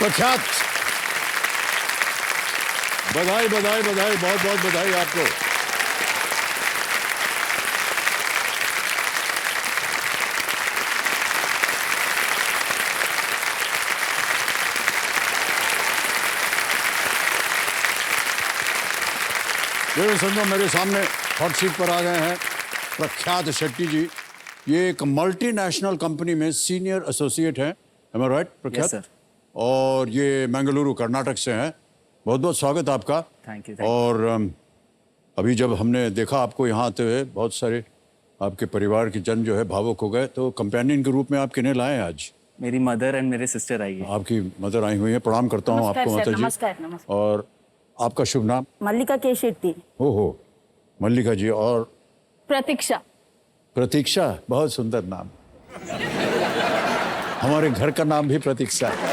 प्रख्यात, बधाई बधाई बधाई, बहुत बहुत बधाई आपको। संजो मेरे सामने हॉट सीट पर आ गए हैं प्रख्यात शेट्टी जी। ये एक मल्टीनेशनल कंपनी में सीनियर एसोसिएट हैं, am I right प्रख्यात? Yes, sir. और ये बेंगलुरु कर्नाटक से हैं। बहुत बहुत स्वागत आपका। Thank you. और अभी जब हमने देखा आपको यहाँ आते हुए, बहुत सारे आपके परिवार के जन जो है भावुक हो गए। तो कंपेनियन के रूप में आप किन्हें लाए आज? मेरी मदर एंड मेरे सिस्टर आई है। आपकी मदर आई हुई है, प्रणाम करता हूँ आपको माता जी। नमस्कार नमस्कार। और आपका शुभ नाम? मल्लिका के शेट्टी। हो मल्लिका जी। और प्रतीक्षा। प्रतीक्षा, बहुत सुंदर नाम। हमारे घर का नाम भी प्रतीक्षा है।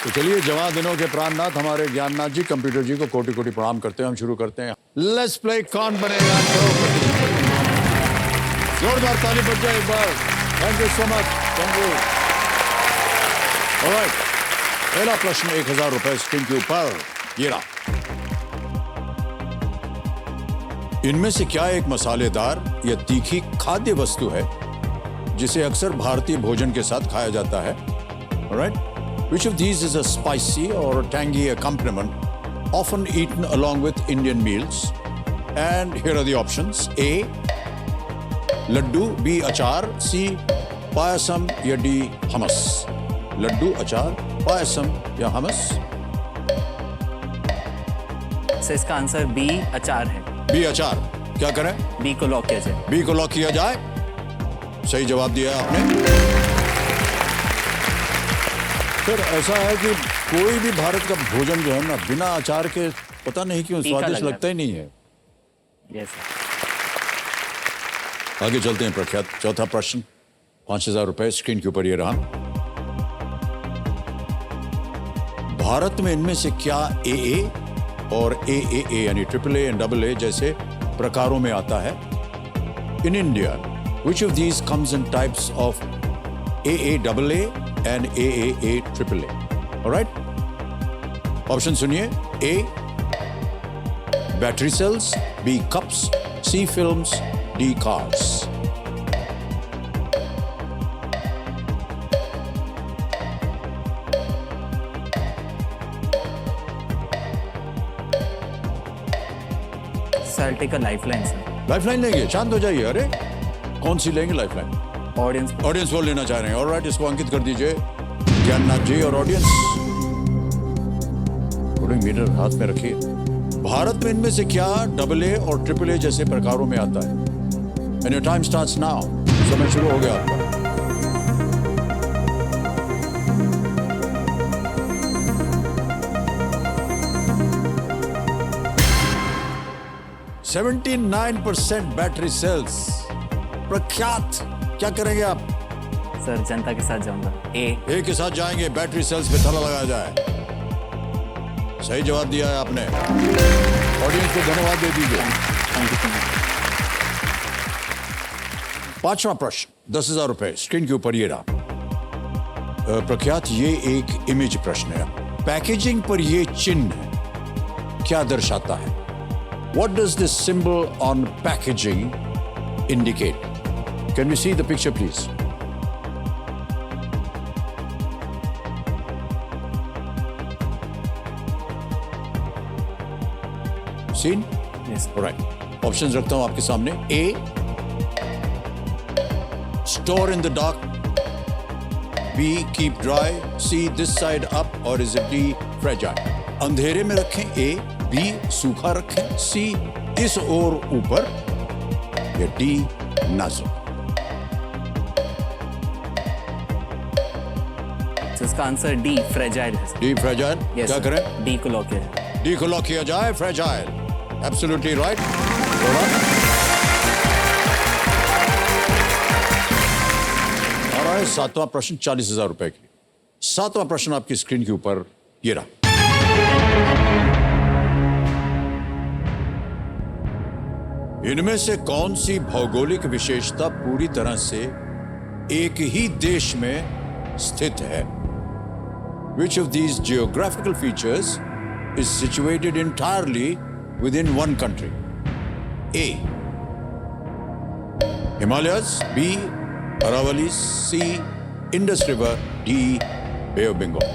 तो चलिए, जवान दिनों के प्राणनाथ हमारे ज्ञाननाथ जी, कंप्यूटर जी को कोटि कोटि प्रणाम करते हैं। हम शुरू करते हैं। लेट्स प्ले कौन बनेगा करोड़पति। जोरदार ताली बज जाए एक बार। Thank you so much. Thank you. Alright, पहला प्रश्न 1000 रुपए स्क्रीन के ऊपर। ये रहा। इनमें से क्या एक मसालेदार या तीखी खाद्य वस्तु है जिसे अक्सर भारतीय भोजन के साथ खाया जाता है? Alright? Which of these is a spicy or a tangy accompaniment often eaten along with Indian meals? And here are the options. A. Laddu. B. Achar. C. Payasam. या D. Hummus. लड्डू, अचार, पायसम या हमस? सर इसका answer B अचार है। B अचार। क्या करें? B को लॉक किया जाए। बी को लॉक किया जाए। सही जवाब दिया आपने। फिर ऐसा है कि कोई भी भारत का भोजन जो है ना, बिना अचार के पता नहीं क्यों स्वादिष्ट लगता ही नहीं है। Yes sir. आगे चलते हैं प्रख्यात। चौथा प्रश्न 5000 रुपए स्क्रीन के ऊपर ये रहा। भारत में इनमें से क्या AA और AAA यानी AAA एंड AA जैसे प्रकारों में आता है? In India which of these comes in types of AAAA and AAA AAA? Alright? Option सुनिए। A. Battery cells, B. cups, C. films, D. cars. Sir take a lifeline sir. Lifeline लेंगे? शांत हो जाइए। अरे कौन सी लेंगे लाइफलाइन? ऑडियंस वो लेना चाह रहे हैं। ऑलराइट, इसको अंकित कर दीजिए ज्ञाननाथ जी। और ऑडियंस थोड़ी मीटर हाथ में रखिए। भारत में इनमें से क्या AA और AAA जैसे प्रकारों में आता है? And your time starts now. समय शुरू हो गया आपका। %79 बैटरी सेल्स। प्रख्यात, क्या करेंगे आप? सर जनता के साथ जाऊंगा। ए के साथ जाएंगे। बैटरी सेल्स पे ताला लगाया जाए। सही जवाब दिया है आपने। ऑडियंस को धन्यवाद दे दीजिए। Thank you so much. पांचवा प्रश्न 10,000 रुपए स्क्रीन के ऊपर ये रहा। प्रख्यात, ये एक इमेज प्रश्न है। पैकेजिंग पर ये चिन्ह क्या दर्शाता है? What does this symbol on packaging indicate? Can we see the picture, please? Seen? Yes. All right. Options रखता हूं आपके सामने। A. Store in the dark. B. Keep dry. C. This side up. Or is it D. Fragile? अंधेरे में रखें A. B. सूखा रखें। C. इस ओर ऊपर। या D. नाजुक। तो इसका आंसर डी फ्रेजाइल है। D fragile. Yes, क्या sir. करें? डी को लॉक किया जाए। डी को लॉक किया जाए। फ्रेजाइल। Absolutely right. और सातवां प्रश्न 40,000 रुपए की। सातवां प्रश्न आपकी स्क्रीन के ऊपर ये रहा। इनमें से कौन सी भौगोलिक विशेषता पूरी तरह से एक ही देश में स्थित है? Which of these geographical features is situated entirely within one country? A. Himalayas. B. Aravallis. C. Indus River. D. Bay of Bengal.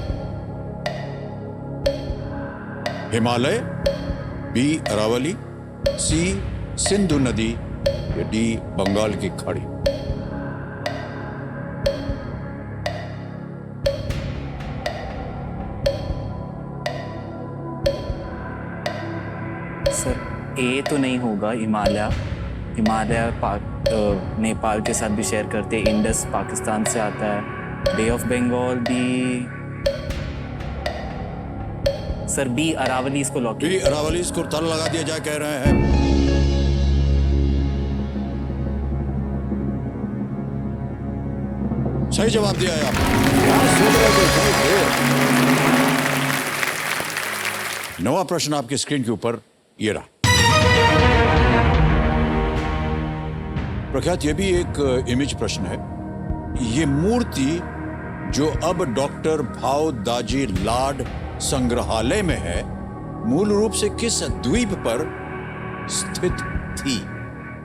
Himalaya, B. Aravalli, C. Sindhu नदी या D. बंगाल की खाड़ी? सर ए तो नहीं होगा, हिमालय नेपाल के साथ भी शेयर करते हैं, इंडस पाकिस्तान से आता है, बे ऑफ बंगाल भी। सर बी अरावली इसको लॉक B. अरावली इसको ताला लगा दिया जाए कह रहे हैं। सही जवाब दिया है आपने। नवा प्रश्न आपके स्क्रीन के ऊपर ये रहा। प्रख्यात, ये भी एक इमेज प्रश्न है। ये मूर्ति जो अब डॉक्टर भाव दाजी लाड संग्रहालय में है, मूल रूप से किस द्वीप पर स्थित थी?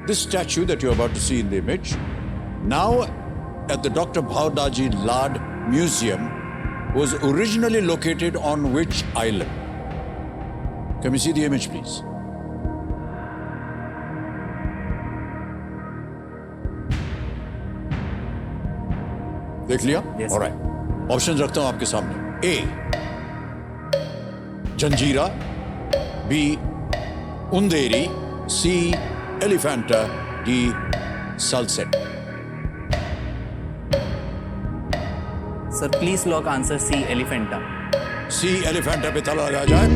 This statue that you're about to see in the image, now at the Dr. Bhav Daji Lad Museum, was originally located on which island? Can we see the image, please? देख लिया? Yes. All right. ऑप्शन रखता हूं आपके सामने। A. Janjira, B. Underi, C. Elephanta, D. Salsette. Sir please lock answer C Elephanta. C. Elephanta पे ताला लगा जाए।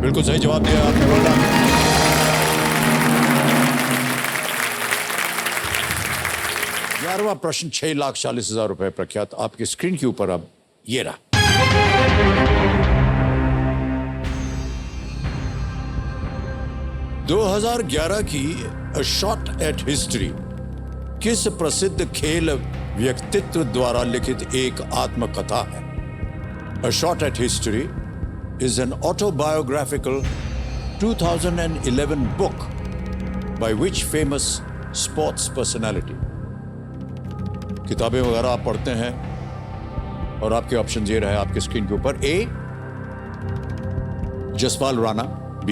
बिल्कुल सही जवाब दिया आपने, well done। ग्यारहवां प्रश्न 6,40,000 रुपए। प्रख्यात, आपके स्क्रीन के ऊपर अब ये रहा। 2011 की अ शॉट एट हिस्ट्री किस प्रसिद्ध खेल व्यक्तित्व द्वारा लिखित एक आत्मकथा है? A shot at history is an autobiographical 2011 book by which famous sports personality? किताबें वगैरह आप पढ़ते हैं और आपके ऑप्शन ये रहे आपके स्क्रीन के ऊपर। A. Jaspal Rana, B.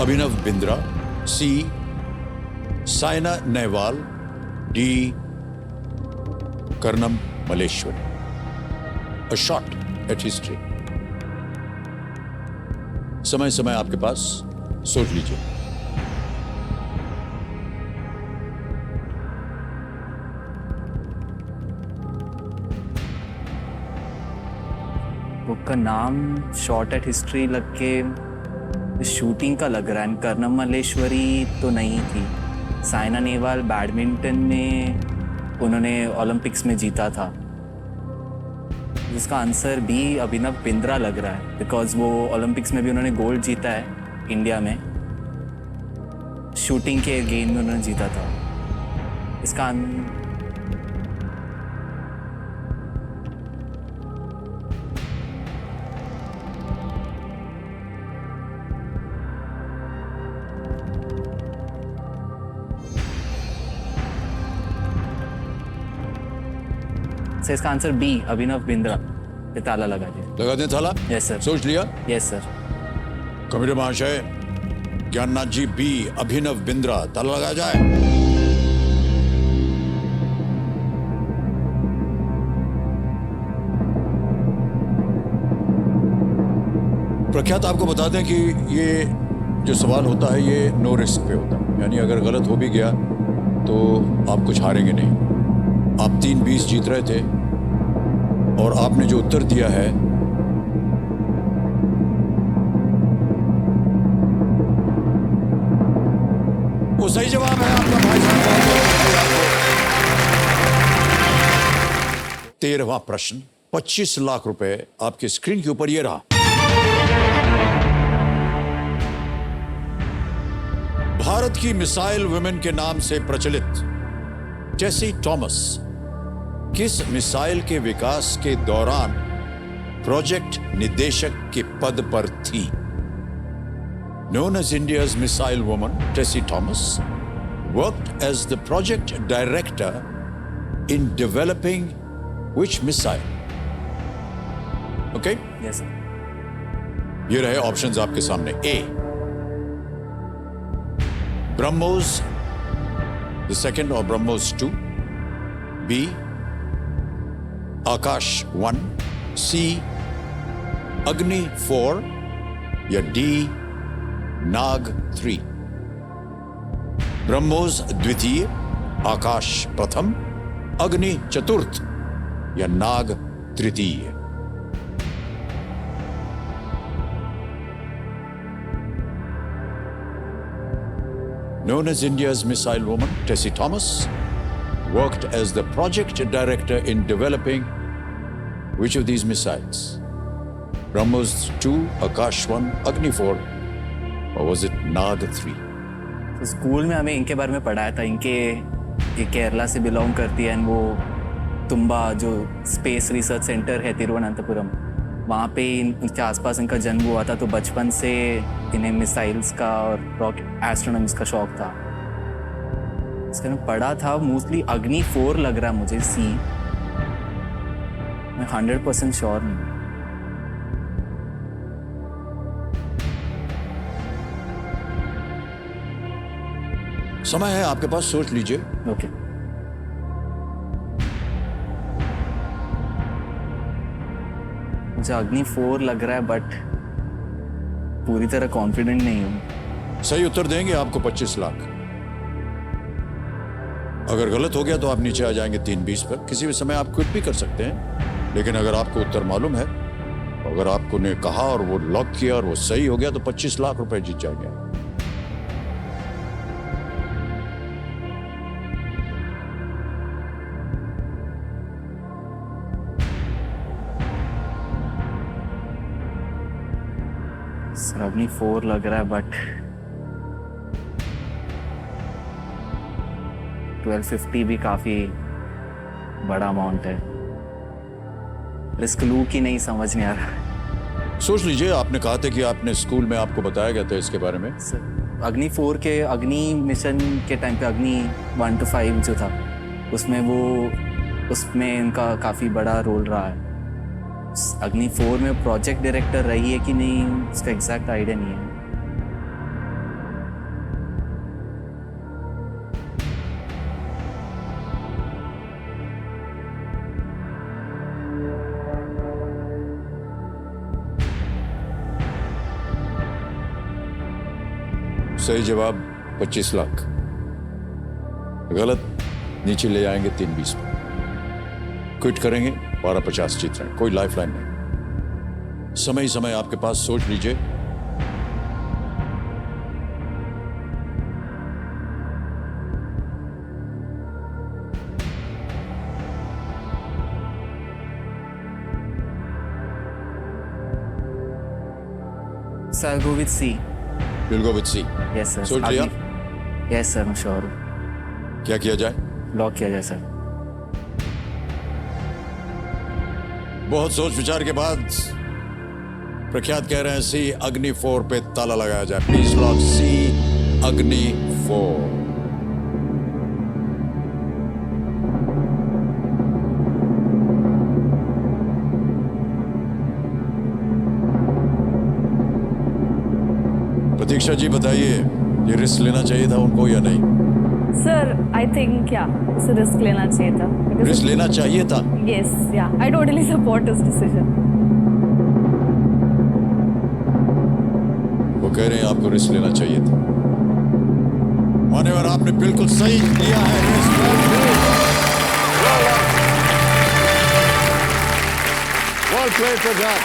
Abhinav Bindra, C. Saina Nehwal, D. Karnam Malleswari. A shot at history। समय समय आपके पास, सोच लीजिए। बुक का नाम शॉर्ट एट हिस्ट्री लग के शूटिंग का लग रहा है। कर्णम मलेश्वरी तो नहीं थी। साइना नेहवाल बैडमिंटन में उन्होंने ओलंपिक्स में जीता था। जिसका आंसर बी अभिनव बिंद्रा लग रहा है, बिकॉज वो ओलंपिक्स में भी उन्होंने गोल्ड जीता है इंडिया में। शूटिंग के गेम में उन्होंने जीता था। इसका इसका आंसर बी अभिनव बिंद्रा पे ताला लगा दिया। लगा दें ताला? Yes sir. सोच लिया? Yes sir. कमिटी महाशय ज्ञाननाथ जी, बी अभिनव बिंद्रा, ताला लगा जाए। प्रख्यात, आपको बता दें कि ये जो सवाल होता है ये नो रिस्क पे होता है, यानी अगर गलत हो भी गया तो आप कुछ हारेंगे नहीं। आप 3-20 जीत रहे थे और आपने जो उत्तर दिया है वो सही जवाब है आपका भाई साहब। 13वां प्रश्न 25 लाख रुपए आपके स्क्रीन के ऊपर ये रहा। भारत की मिसाइल वुमेन के नाम से प्रचलित टेसी थॉमस किस मिसाइल के विकास के दौरान प्रोजेक्ट निदेशक के पद पर थी? Known as India's missile woman, Tessie Thomas worked as the project director in developing which missile? Okay? Yes sir. ये रहे ऑप्शंस आपके सामने. A. BrahMos the second or BrahMos 2. B. Akash 1. C. Agni 4. या D. नाग 3. ब्रह्मोस द्वितीय, आकाश प्रथम, अग्नि चतुर्थ या नाग तृतीय. Known as India's missile woman, Tessie Thomas worked as the project director in developing which of these missiles? BrahMos 2, Akash 1, Agni 4, or was it Nag 3? तो school में हमें इनके बारे में पढ़ाया था. ये केरला से बिलोंग करती है. एंड वो तुम्बा जो स्पेस रिसर्च सेंटर है तिरुवनंतपुरम, वहाँ पे इनके आसपास इनका जन्म हुआ था. तो बचपन से इन्हें मिसाइल्स का और एस्ट्रोनॉमिक्स का शौक था. इसका मैं पढ़ा था. मोस्टली अग्नि 4 लग रहा है मुझे. सी. मैं 100% श्योर नहीं. समय है आपके पास, सोच लीजिए. ओके. मुझे अग्नि 4 लग रहा है, बट पूरी तरह कॉन्फिडेंट नहीं हूँ. सही उत्तर देंगे आपको 25 लाख. अगर गलत हो गया तो आप नीचे आ जाएंगे 320 पर. किसी भी समय आप क्विट भी कर सकते हैं, लेकिन अगर आपको उत्तर मालूम है, अगर आपको ने कहा और वो लॉक किया और वो सही हो गया तो 25 लाख रुपए जीत जाएंगे. सर अग्नि 4 लग रहा है, बट 1250 भी काफी बड़ा अमाउंट है. रिस्क लूं कि नहीं समझ नहीं आ रहा. सोच लीजिए. आपने कहा था कि आपने स्कूल में आपको बताया गया था इसके बारे में. सर अग्नि 4 के अग्नि मिशन के टाइम पे अग्नि 1 to 5 जो था, उसमें इनका काफी बड़ा रोल रहा है. अग्नि 4 में प्रोजेक्ट डायरेक्टर रही है कि नहीं, उसका एग्जैक्ट आइडिया नहीं है. सही जवाब 25 लाख. गलत, नीचे ले जाएंगे 320 पर. क्विट करेंगे 1250 जीत रहे हैं. कोई लाइफलाइन नहीं. समय आपके पास, सोच लीजिए. So I'll go with C. You'll go with C. Yes sir. सोच लिया? Yes sir, मैं श्योर हूँ. क्या किया जाए? लॉक किया जाए सर. बहुत सोच विचार के बाद प्रख्यात कह रहे हैं सी. अग्नि 4 पे ताला लगाया जाए. प्लीज लॉक सी, अग्नि 4. प्रतीक्षा जी बताइए, ये रिस्क लेना चाहिए था उनको या नहीं? सर आई थिंक क्या रिस्क लेना चाहिए था. रिस्क लेना चाहिए था. यस या I totally support this decision. वो कह रहे हैं आपको रिस्क लेना चाहिए था. मान्यवर, आपने बिल्कुल सही लिया है रिस्क. Well played, Prajat.